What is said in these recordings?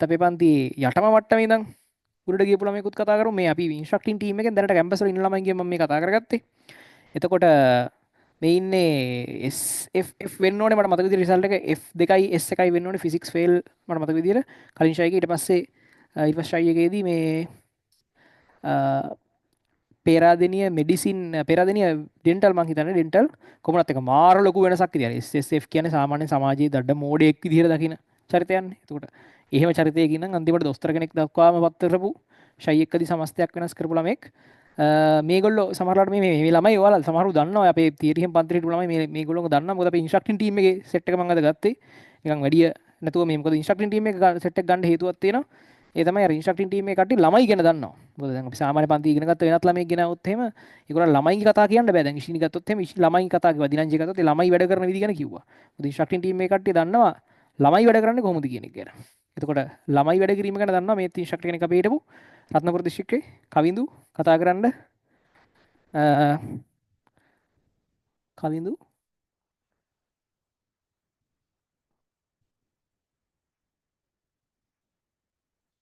අපේ පන්ති යටම මට්ටමේ ඉඳන් උඩට ගියපු ළමයෙකුත් කතා කරමු. මේ අපි ඉන්ස්ට්‍රක්ටින් ටීම් එකෙන් දැනට කැම්පස් වල ඉන්න ළමයින්ගෙන් මම මේ කතා කරගත්තේ. එතකොට මේ ඉන්නේ SFF වෙන්න ඕනේ මට මතක විදිහට රිසල්ට් එක F2යි S1යි වෙන්න ඕනේ ෆිසික්ස් ෆේල් මට මතක විදිහට කලින් ෂයි එකේ ඊට පස්සේ ඊට පස්සේ ෂයි එකේදී මේ පේරාදෙනිය මෙඩිසින් පේරාදෙනිය ඩෙන්ටල් මං හිතන්නේ ඩෙන්ටල් කොහොමවත් එක මාර ලොකු වෙනසක් විදියට SSF කියන්නේ සාමාන්‍ය සමාජයේ දඩ මෝඩයෙක් විදිහට දකින චරිතයන්නේ. එතකොට එහෙම චරිතයකින් නම් අන්තිමට දොස්තර කෙනෙක් දක්වාම පත් කරපු ෂයි එක්කදී සමස්තයක් වෙනස් කරපු ළමෙක්. මේගොල්ලෝ සමහරවිට මේ ළමයි ඔයාලා සමහරව දන්නවා අපේ තියරියෙන් පන්තිරේ හිටපු ළමයි මේගොල්ලෝ දන්නවා මොකද අපේ ඉන්ස්ට්‍රක්ටින් ටීම් එකේ සෙට් එක මම අද ගත්තේ. නිකන් වැඩි නැතුව මේ මොකද ඉන්ස්ට්‍රක්ටින් ටීම් එක සෙට් එක ගන්න හේතුවක් තියෙනවා. ඒ තමයි අර ඉන්ස්ට්‍රක්ටින් ටීම් එකේ කට්ටිය ළමයි ගැන දන්නවා. මොකද දැන් අපි සාමාන්‍ය පන්ති ඉගෙන ගත්ත වෙනත් ළමයෙක් ගෙනාවොත් එහෙම ඒගොල්ලෝ ළමයිගේ කතා කියන්න බෑ. දැන් ඉෂිනි ගත්තොත් එහෙම ළමයි කතා කිව්වා. දිනංජය ගත්තොත් ඒ ළමයි වැඩ කරන විදිහ ගැන කිව්වා. මොකද ඉන්ස්ට්‍රක්ටින් ටීම් එකේ කට්ටිය දන්නවා ළමයි වැඩ කරන්නේ කොහොමද කියන එක ගැන. එතකොට ළමයි වැඩ කිරීම ගැන දන්නවා මේ ඉන්ස්ට්‍රක්ටර් කෙනෙක් අපේ හිටපු රත්නපුර දිස්ත්‍රික්කේ කවිඳු කතා කරන්න කවිඳු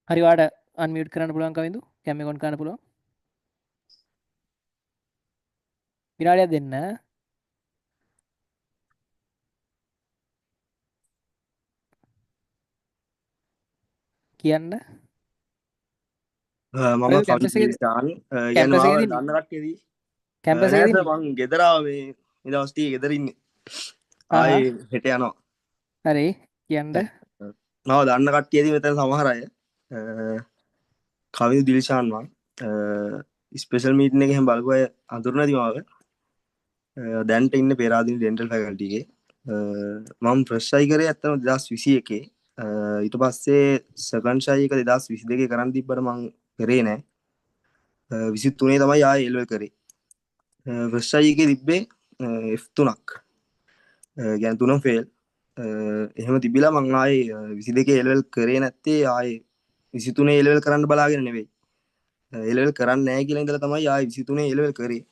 හරි වාට අන්මියුට් කරන්න පුළුවන් කවිඳු කැම එක ඔන් කරන්න පුළුවන් විනාඩියක් දෙන්න කියන්න මම කවිඳු කවිද දිල්ෂාන් කියන්නේ කැම්පස් මාව එකේදී දන්න කට්ටියදී කැම්පස් නෑ එකේදී සර් මං ගෙදර ආවේ මේ දවස් ටික ගෙදර ඉන්නේ ආහා ආයේ හෙට යනවා හරි කියන්න මාව දන්න කට්ටියදී මෙතන සමහර අය කවිද දිල්ෂාන් මං ස්පෙෂල් මීටින් එකේ හැම බලපු අය අඳුරනදී මාව දැන්ට ඉන්න පේරාදෙණි ඩෙන්ටල් ෆැකල්ටි එකේ මම ෆ්‍රෙෂ් අයි කරේ ඇත්තටම 2021 ඊට පස්සේ සෙකන්ඩ් ෂයි එක 2022 කරන් තිබ්බට මං කරේ නෑ 23 තමයි ආයේ එල්වෙල් කරේ ෆ්‍රෙෂ් අයි එකේ තිබ්බේ F3ක් කියන්නේ තුනම ෆේල් එහෙම තිබිලා මං ආයේ 22 එල්වෙල් කරේ නැත්තේ ආයේ 23 එල්වෙල් කරන්න බලාගෙන නෙවෙයි එල්වෙල් කරන්න නැහැ කියලා ඉඳලා තමයි ආයේ 23 එල්වෙල් කරේ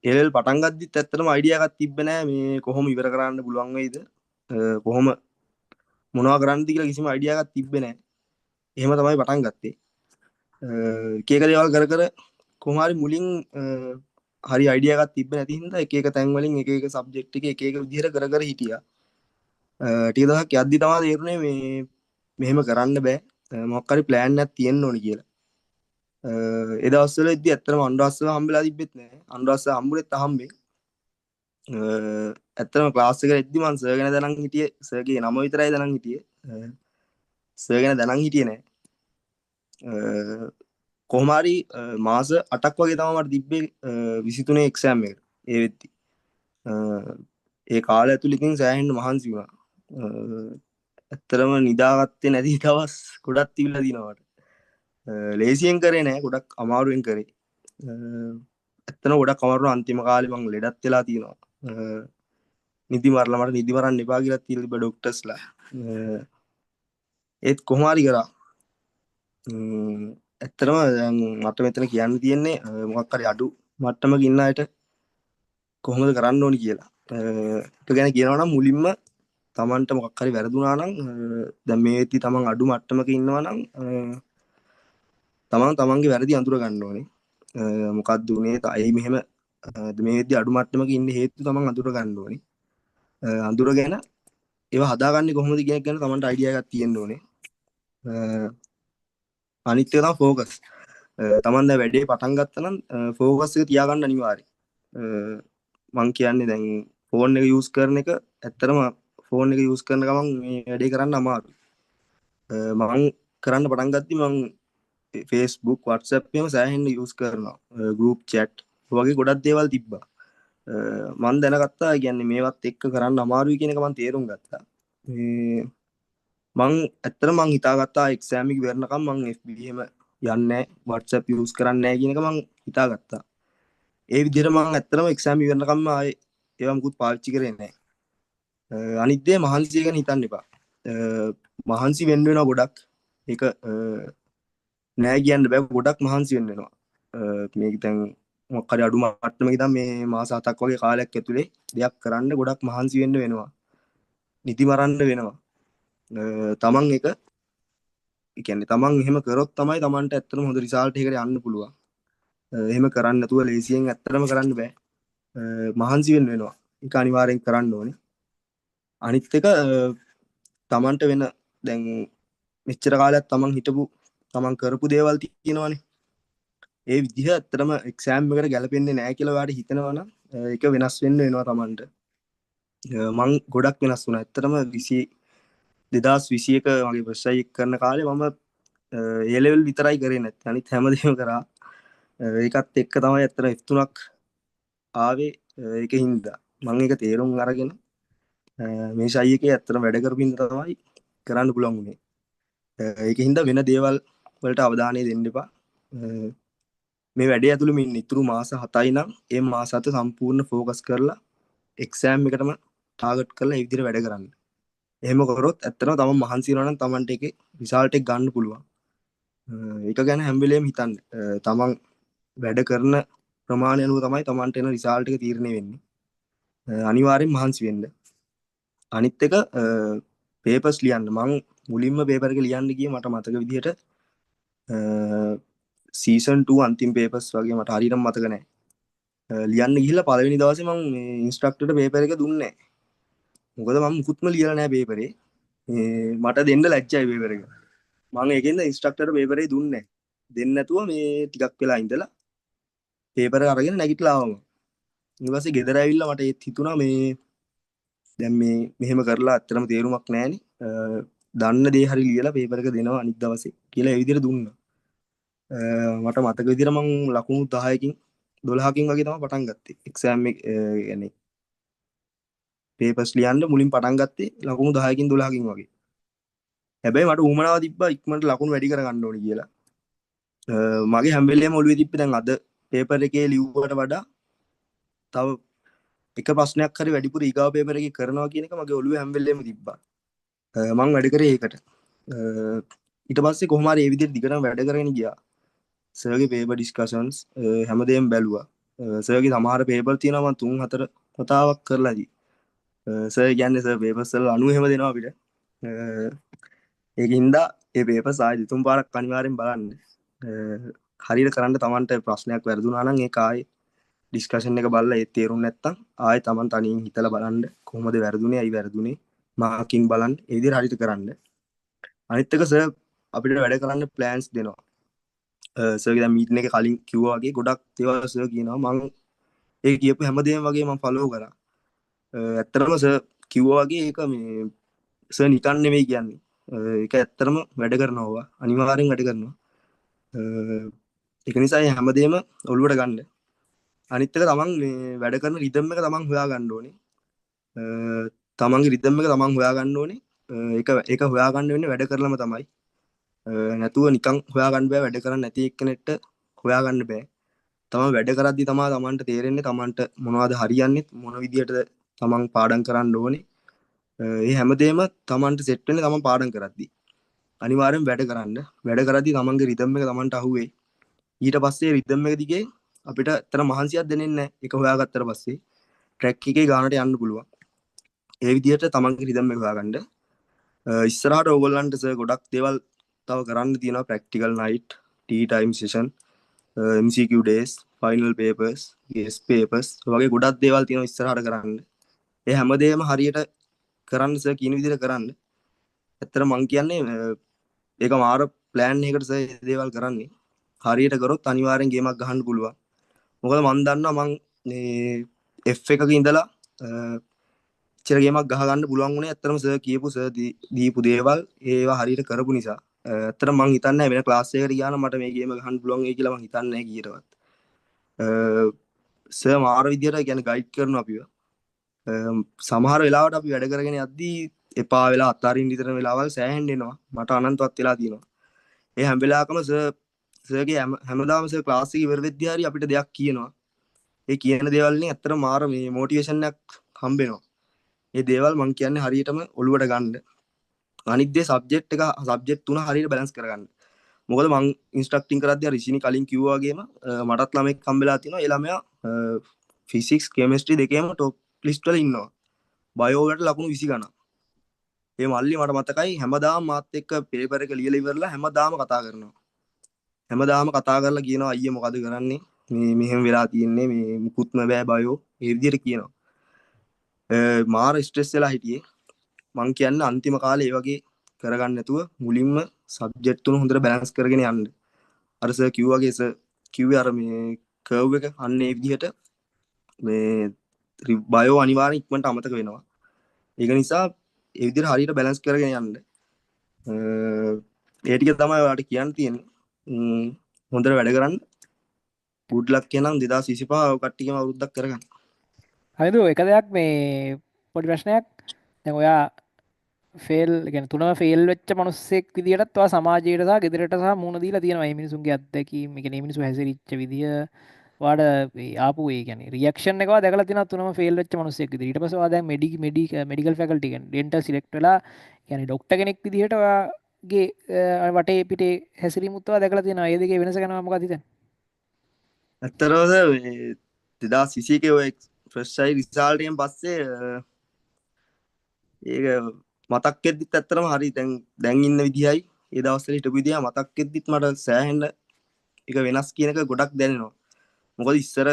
එල්වෙල් පටන් ගද්දිත් ඇත්තටම අයිඩියා එකක් තිබ්බේ නෑ මේ කොහොම ඉවර කරන්න පුළුවන් වෙයිද කොහොම මොනවා කරන්නද කියලා කිසිම අයිඩියා එකක් තිබ්බේ නෑ එහෙම තමයි පටන් ගත්තේ එක එක දේවල් කර කර කොහොම හරි මුලින් හරි අයිඩියා එකක් තිබ්බේ නැති හින්දා එක එක තැන් වලින් එක එක සබ්ජෙක්ට් එක එක විදිහට කර කර හිටියා ටික දවසක් යද්දි තමයි තේරුනේ මේ මෙහෙම කරන්න බෑ මොකක් හරි ප්ලෑන් එකක් තියෙන්න ඕනි කියලා ඒ දවස්වල ඉද්දි ඇත්තටම අන්ඩාස්ව හම්බෙලා තිබ්බෙත් නෑ අන්ඩාස්ව හම්බුනේත් අහම්බේ ඇත්තටම ක්ලාස් එකට එද්දි මං සර් ගැන දැනන් හිටියේ සර්ගේ නම විතරයි දැනන් හිටියේ සර් ගැන දැනන් හිටියේ නෑ කොහොම හරි මාස 8ක් වගේ තමයි මට තිබ්බේ 23 එක්සෑම් එක ඒ වෙද්දි ඒ කාලය ඇතුළේ ඉතින් සෑහෙන්න මහන්සි වුණා ඇත්තටම නිදාගත්තේ නැති දවස් ගොඩක් තිබිලා දිනවට ලේසියෙන් කරේ නෑ ගොඩක් අමාරුවෙන් කරේ ඇත්තටම ගොඩක් අමාරු අන්තිම කාලේ මං ලෙඩත් වෙලා තියෙනවා නිදි මරලා මට නිදි මරන්න එපා කියලා තියලා තිබ්බ ડોක්ටර්ස්ලා ඒත් කොහොම හරි කරා ඇත්තටම දැන් මට මෙතන කියන්න තියෙන්නේ මොකක් හරි අඩු මට්ටමක ඉන්න අයට කොහොමද කරන්න ඕනි කියලා ඒක ගැන කියනවා නම් මුලින්ම තමන්ට මොකක් හරි වැරදුනා නම් දැන් මේ වෙද්දි තමන් අඩු මට්ටමක ඉන්නවා නම් තමන් තමන්ගේ වැරදි අඳුර ගන්න ඕනේ මොකක්ද උනේ ඇයි මෙහෙම මේ වෙද්දි අඩු මට්ටමක ඉන්න හේතු තමන් අඳුර ගන්න ඕනේ අඳුරගෙන ඒවා හදාගන්නේ කොහොමද කියන එක ගැන තමන්ට අයිඩියා එකක් තියෙන්න ඕනේ අනිත් එක තමයි ફોකස් තමන් දැන් වැඩේ පටන් ගත්තා නම් ફોකස් එක තියාගන්න අනිවාර්යයි මං කියන්නේ දැන් ෆෝන් එක යූස් කරන එක ඇත්තටම ෆෝන් එක යූස් කරන ගමන් මේ වැඩේ කරන්න අමාරුයි මං කරන්න පටන් ගත්තී මං Facebook WhatsApp එහෙම සෑහෙන්න යූස් කරනවා group chat වගේ ගොඩක් දේවල් තිබ්බා මං දැනගත්තා කියන්නේ මේවත් එක්ක කරන්න අමාරුයි කියන එක මං තේරුම් ගත්තා මං ඇත්තටම මං හිතාගත්තා එක්සෑම් එක ඉවරනකම් මං FB එහෙම යන්නේ නැහැ WhatsApp යූස් කරන්නේ නැහැ කියන එක මං හිතාගත්තා ඒ විදිහට මං ඇත්තටම එක්සෑම් ඉවරනකම් ආයේ ඒවා මුකුත් පාවිච්චි කරේ නැහැ අනිත් දේ මහන්සිය ගැන හිතන්න එපා මහන්සි වෙන්න වෙනවා ගොඩක් ඒක නෑ කියන්න බෑ ගොඩක් මහන්සි වෙන්න වෙනවා මේක දැන් මොකක් හරි අඩු මට්ටමක ඉඳන් මේ මාස 7ක් වගේ කාලයක් ඇතුලේ දෙයක් කරන්න ගොඩක් මහන්සි වෙන්න වෙනවා නිදි මරන්න වෙනවා තමන් එක ඒ කියන්නේ තමන් එහෙම කරොත් තමයි තමන්ට ඇත්තටම හොඳ රිසල්ට් එකකට යන්න පුළුවන්. එහෙම කරන්නේ නැතුව ලේසියෙන් ඇත්තටම කරන්න බෑ. මහන්සි වෙන්න වෙනවා. ඒක අනිවාර්යෙන් කරන්න ඕනේ. අනිත් එක තමන්ට වෙන දැන් මෙච්චර කාලයක් තමන් හිටපු තමන් කරපු දේවල් තියෙනවානේ. ඒ විදිහ ඇත්තටම එක්සෑම් එකට ගැලපෙන්නේ නැහැ කියලා ඔයාලට හිතෙනවා නම් ඒක වෙනස් වෙන්න වෙනවා තමන්ට. මං ගොඩක් වෙනස් වුණා. ඇත්තටම 2021 මගේ ප්‍රොෆෙසර් කරන කාලේ මම ඒ ලෙවල් විතරයි කරේ නැත්නම් අනිත් හැමදේම කරා. ඒකත් එක්ක තමයි ඇත්තට F3ක් ආවේ. ඒකින්ද මම ඒක තේරුම් අරගෙන මේ ෂයි එකේ ඇත්තටම වැඩ කරපින් තමයි කරන්න පුළුවන් උනේ. ඒකින්ද වෙන දේවල් වලට අවධානය දෙන්න එපා. මේ වැඩේ ඇතුළේ මින් ඉතුරු මාස 7යි නම් ඒ මාස 7 සම්පූර්ණ ફોකස් කරලා එක්සෑම් එකටම ටාගට් කරලා ඒ විදිහට වැඩ කරන්න. එහෙම කරොත් ඇත්තටම තමන් මහන්සි වෙනවා නම් තමන්ට ඒකේ රිසල්ට් එක ගන්න පුළුවන්. ඒක ගැන හැම වෙලේම හිතන්න. තමන් වැඩ කරන ප්‍රමාණය අනුව තමයි තමන්ට එන රිසල්ට් එක තීරණය වෙන්නේ. අනිවාර්යෙන් මහන්සි වෙන්න. අනිත් එක පේපර්ස් ලියන්න. මං මුලින්ම පේපර් එක ලියන්න ගියේ මට මතක විදිහට සීසන් 2 අන්තිම පේපර්ස් වගේ මට හරියටම මතක නැහැ. ලියන්න ගිහිල්ලා පළවෙනි දවසේ මං මේ ඉන්ස්ට්‍රක්ටර්ට පේපර් එක දුන්නේ නැහැ. මොකද මම මුකුත්ම ලියලා නැහැ පේපරේ. මට දෙන්න ලැජ්ජයි පේපර් එක. මම ඒකෙන්ද ඉන්ස්ට්‍රක්ටර්ට පේපරේ දුන්නේ නැහැ. දෙන්න නැතුව මේ ටිකක් වෙලා ඉඳලා පේපර් අරගෙන නැගිටලා ආවම. ඊට පස්සේ ගෙදර ඇවිල්ලා මට ඒත් හිතුණා මේ දැන් මේ මෙහෙම කරලා අත්‍තරම තේරුමක් නැහැනේ. දන්න දේ හරි ලියලා පේපර් එක දෙනවා අනිත් දවසේ කියලා ඒ විදිහට දුන්නා. මට මතක විදිහට මං ලකුණු 10කින් 12කින් වගේ තමයි පටන් ගත්තේ. එක්සෑම් එක يعني පේපර්ස් ලියන්න මුලින් පටන් ගත්තේ ලකුණු 10කින් 12කින් වගේ. හැබැයි මට උවමනාව තිබ්බා ඉක්මනට ලකුණු වැඩි කරගන්න ඕනේ කියලා. මගේ හැම වෙලේම ඔළුවේ තිබ්බේ දැන් අද පේපර් එකේ ලිව්වට වඩා තව එක ප්‍රශ්නයක් හරි වැඩිපුර ඊගාව පේපර් එකේ කරනවා කියන එක මගේ ඔළුවේ හැම වෙලේම තිබ්බා. මම වැඩ කරේ ඒකට. ඊට පස්සේ කොහොම හරි මේ විදිහට දිගටම වැඩ කරගෙන ගියා. සර්ගේ පේපර් ඩිස්කෂන්ස් හැමදේම බැලුවා. සර්ගේ සමහර පේපර් තියෙනවා මම 3-4 වතාවක් කරලාදී. සර් කියන්නේ සර් පේපර්ස් වල 90 එහෙම දෙනවා අපිට. ඒකින්ද ඒ පේපර්ස් ආයෙ තුන් පාරක් අනිවාර්යෙන් බලන්න. හරියට කරන්න Tamanට ප්‍රශ්නයක් වැරදුනා නම් ඒක ආයෙ ඩිස්කෂන් එක බලලා ඒ තේරුම් නැත්තම් ආයෙ Taman තනියෙන් හිතලා බලන්න කොහොමද වැරදුනේ ඇයි වැරදුනේ මාකින් බලන්න ඒ විදිහට හරියට කරන්න. අනිත් එක සර් අපිට වැඩ කරන්න ප්ලෑන්ස් දෙනවා. සර්ගේ දැන් මීටින් එකේ කලින් කිව්වා වගේ ගොඩක් ඒවා සර් කියනවා මම ඒ කියපු හැමදේම වගේ මම ෆලෝ කරා. ඇත්තටම සර් කිව්වා වගේ ඒක මේ සර් නිකන් නෙමෙයි කියන්නේ. ඒක ඇත්තටම වැඩ කරනවා. අනිවාර්යෙන් වැඩ කරනවා. ඒක නිසා හැමදේම ඔළුවට ගන්න. අනිත් එක තමන් මේ වැඩ කරන රිද්ම් එක තමන් හොයා ගන්න ඕනේ. තමන්ගේ රිද්ම් එක තමන් හොයා ගන්න ඕනේ. ඒක හොයා ගන්න වෙන්නේ වැඩ කරලම තමයි. නැතුව නිකන් හොයා ගන්න බෑ. වැඩ කරන්නේ නැති එක්කෙනෙක්ට හොයා ගන්න බෑ. තමන් වැඩ කරද්දි තමයි තමන්ට තේරෙන්නේ තමන්ට මොනවද හරියන්නේ මොන විදියටද තමන් පාඩම් කරන්න ඕනේ. ඒ හැමදේම තමන්ට සෙට් වෙන්නේ තමන් පාඩම් කරද්දි. අනිවාර්යෙන් වැඩ කරන්න. වැඩ කරද්දි තමන්ගේ රිද්ම් එක තමන්ට අහුවේ. ඊට පස්සේ රිද්ම් එක දිගේ අපිට ඇත්තට මහන්සියක් දෙන්නේ නැහැ. ඒක හොයාගත්තට පස්සේ ට්‍රැක් එකේ ගානට යන්න පුළුවන්. ඒ විදිහට තමන්ගේ රිද්ම් එක හොයාගන්න. ඉස්සරහට ඕගොල්ලන්ට සර් ගොඩක් දේවල් තව කරන්න තියෙනවා. Practical night, T time session, MCQ days, final papers, guest papers වගේ ගොඩක් දේවල් තියෙනවා ඉස්සරහට කරන්න. ඒ හැමදේම හරියට කරන්න සර් කියන විදිහට කරන්න. ඇත්තට මං කියන්නේ ඒක මාර ප්ලෑන් එකකට සර් මේ දේවල් කරන්නේ. හරියට කරොත් අනිවාර්යෙන් ගේමක් ගහන්න පුළුවන්. මොකද මම දන්නවා මං මේ F1 එකක ඉඳලා ඉච්චර ගේමක් ගහ ගන්න පුළුවන් වුණේ ඇත්තටම සර් කියපු සර් දීපු දේවල් ඒවා හරියට කරපු නිසා. ඇත්තටම මං හිතන්නේ වෙන ක්ලාස් එකකට ගියා නම් මට මේ ගේම ගහන්න පුළුවන් වෙයි කියලා මං හිතන්නේ නැහැ කීයටවත්. සර් මාර විදියට කියන්නේ ගයිඩ් කරනවා අපිව. සමහර වෙලාවට අපි වැඩ කරගෙන යද්දී එපා වෙලා අතාරින්න ඉතර වෙලාවල් සෑහෙන්න එනවා. මට අනන්තවත් වෙලා තියෙනවා. ඒ හැම වෙලාවකම සර්ගේ හැමදාම සර් ක්ලාස් එක ඉවර වෙද්දී හරි අපිට දෙයක් කියනවා. ඒ කියන දේවල් වලින් ඇත්තට මාර මේ මොටිවේෂන් එකක් හම්බ වෙනවා. මේ දේවල් මම කියන්නේ හරියටම ඔලුවට ගන්න. අනිත් දේ සබ්ජෙක්ට් තුන හරියට බැලන්ස් කරගන්න. මොකද මම ඉන්ස්ට්‍රක්ටින් කරද්දී අර රිෂිනි කලින් කිව්වා වගේම මටත් ළමෙක් හම්බෙලා තියෙනවා. ඒ ළමයා ෆිසික්ස් කෙමිස්ට්‍රි දෙකේම টොප් ලිස්ට් වල ඉන්නවා. බයෝ වලට ලකුණු 20 ගණන්. ඒ මල්ලි මට මතකයි හැමදාම මාත් එක්ක පේපර් එක ලියලා ඉවරලා හැමදාම කතා කරනවා. හැමදාම කතා කරලා කියනවා අයියේ මොකද කරන්නේ? මේ මෙහෙම වෙලා තියෙන්නේ මේ මුකුත්ම බෑ බයෝ. ඒ විදිහට කියනවා. මාර ස්ට්‍රෙස් වෙලා හිටියේ. මං කියන්නේ අන්තිම කාලේ ඒ වගේ කරගන්න නැතුව මුලින්ම සබ්ජෙක්ට් තුන හොඳට බැලන්ස් කරගෙන යන්න. අර සර් කිව්වාගේ සර් කිව්වේ අර මේ කර්ව් එක අන්න ඒ විදිහට මේ බයෝ අනිවාර්යෙන් ඉක්මනට අමතක වෙනවා. ඒක නිසා ඒ විදිහට හරියට බැලන්ස් කරගෙන යන්න. ඒ ටික තමයි ඔයාලට කියන්න තියෙන්නේ. හොඳට වැඩ කරන්න. good luck කියනම් 2025 කට්ටියම අවුරුද්දක් කරගන්න. හරිද? එක දෙයක් මේ පොඩි ප්‍රශ්නයක්. දැන් ඔයා ෆේල් ගැන තුනම ෆේල් වෙච්ච මිනිස්සෙක් විදිහටත් ඔයා සමාජයට සහ ගෙදරට සහ මුණ දීලා තියෙනවා. මේ මිනිසුන්ගේ අත්දැකීම්, මේ කියන්නේ මිනිස්සු හැසිරිච්ච විදිය ඔයාට ආපු ඒ කියන්නේ රියැක්ෂන් එකව දැකලා තියෙනවා තුනම ෆේල් වෙච්ච මිනිස්සෙක් විදිහට. ඊට පස්සේ ඔයා දැන් මෙඩිකල් ෆැකල්ටි කියන්නේ ඩෙන්ටල් සිලෙක්ට් වෙලා කියන්නේ ડોක්ටර් කෙනෙක් විදිහට ඔයාගේ වටේ පිටේ හැසිරීමුත් ඔයා දැකලා තියෙනවා. ඒ දෙකේ වෙනස ගැන මොකක්ද හිතන්නේ? ඇත්තටම සර් මේ 2021 ඔය ෆ්‍රෙෂ් අයි රිසල්ට් එකෙන් පස්සේ ඒක මතක් වෙද්දිත් ඇත්තටම හරි දැන් ඉන්න විදිහයි ඒ දවස්වල හිටපු විදිහ මතක් වෙද්දිත් මට සෑහෙන්න එක වෙනස් කියන එක ගොඩක් දැනෙනවා. මොකද ඉස්සර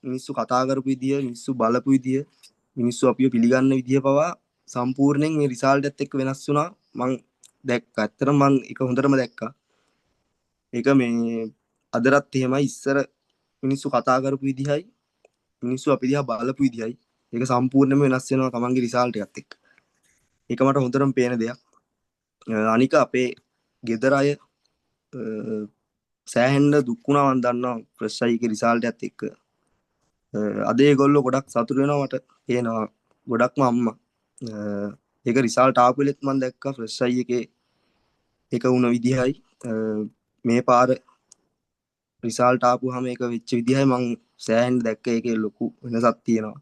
මිනිස්සු කතා කරපු විදිය, මිනිස්සු බලපු විදිය, මිනිස්සු අපිව පිළිගන්න විදිය පවා සම්පූර්ණයෙන් මේ රිසල්ට් එකත් එක්ක වෙනස් වුණා. මං දැක්කා. ඇත්තටම මං ඒක හොඳටම දැක්කා. ඒක මේ අදටත් එහෙමයි. ඉස්සර මිනිස්සු කතා කරපු විදිහයි, මිනිස්සු අපි දිහා බලපු විදිහයි ඒක සම්පූර්ණයෙන්ම වෙනස් වෙනවා තමන්ගේ රිසල්ට් එකත් එක්ක. ඒක මට හොඳටම පේන දෙයක්. අනික අපේ ගෙදර අය සෑහෙන්න දුක් වුණා මන් දන්නවා ෆ්‍රෙෂ් අයිගේ රිසල්ට් එකත් එක්ක. අද ඒගොල්ලෝ ගොඩක් සතුටු වෙනවා මට පේනවා. ගොඩක්ම අම්මා. ඒක රිසල්ට් ආපු වෙලෙත් මම දැක්කා ෆ්‍රෙෂ් අයි එකේ ඒක වුණ විදිහයි මේ පාර රිසල්ට් ආපුවාම ඒක වෙච්ච විදිහයි මං සෑහෙන්න දැක්ක. ඒකේ ලොකු වෙනසක් තියෙනවා.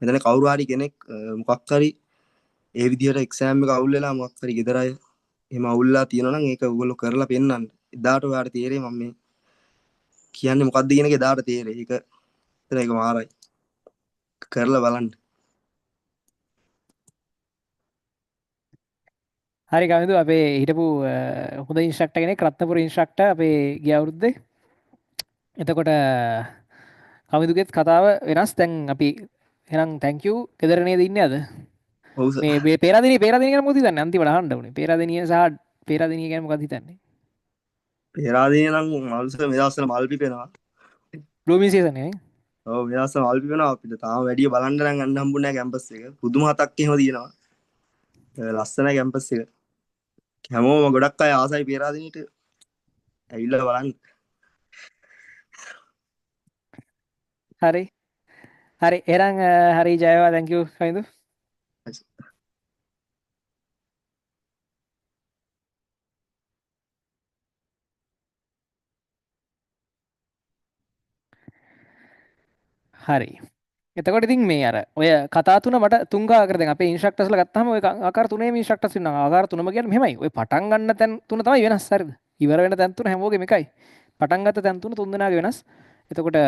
මෙතන කවුරු හරි කෙනෙක් මොකක් හරි ඒ විදිහට එක්සෑම් එක අවුල් වෙලා මොකක් හරි ගෙදර අය එහෙම අවුල්ලා තියෙනවා නම් ඒක ඔයගොල්ලෝ කරලා පෙන්නන්න. එදාට ඔයාලට තේරෙයි මම මේ කියන්නේ මොකක්ද කියන එක එදාට තේරෙයි. ඒක මාරයි. කරලා බලන්න. හරි කමිදු අපේ හිටපු හොඳ ඉන්ස්ට්‍රක්ටර් කෙනෙක් රත්නපුර ඉන්ස්ට්‍රක්ටර් අපේ ගිය අවුරුද්දේ. එතකොට කමිදුගෙත් කතාව වෙනස්. දැන් අපි එහෙනම් thank you. ගෙදර නේද ඉන්නේ අද? ඔව් සර්. මේ පේරාදෙනිය ගැන මොකද හිතන්නේ? අන්තිමට අහන්න උනේ. පේරාදෙනිය සහ පේරාදෙනිය ගැන මොකද හිතන්නේ? පෙරාදීන නම් මල්ස මේ දවස්වල මල් පිපෙනවා. බ්ලූමින් සීසන් නේ. ඔව් මේ දවස්වල මල් පිපෙනවා අපිට. තාම වැඩි බලන්න නම් යන්න හම්බුනේ නැහැ කැම්පස් එක. පුදුම හතක් එහෙම තියෙනවා. ලස්සනයි කැම්පස් එක. හැමෝම ගොඩක් අය ආසයි පෙරාදීනට ඇවිල්ලා බලන්න. හරි. හරි. එහෙනම් හරි ජයවා. thank you Kamindu. හරි. එතකොට ඉතින් මේ අර ඔය කතා තුන මට තුන් ආකාර දැන් අපේ ඉන්ස්ට්‍රක්ටර්ස්ලා ගත්තාම ඔය ආකාර තුනේම ඉන්ස්ට්‍රක්ටර්ස් ඉන්නවා. ආකාර තුනම කියන්නේ මෙහෙමයි. ඔය පටන් ගන්න තැන් තුන තමයි වෙනස්. හරිද? ඉවර වෙන තැන් තුන හැමෝගෙම එකයි. පටන් ගත්ත තැන් තුන තුන් දෙනාගේ වෙනස්. එතකොට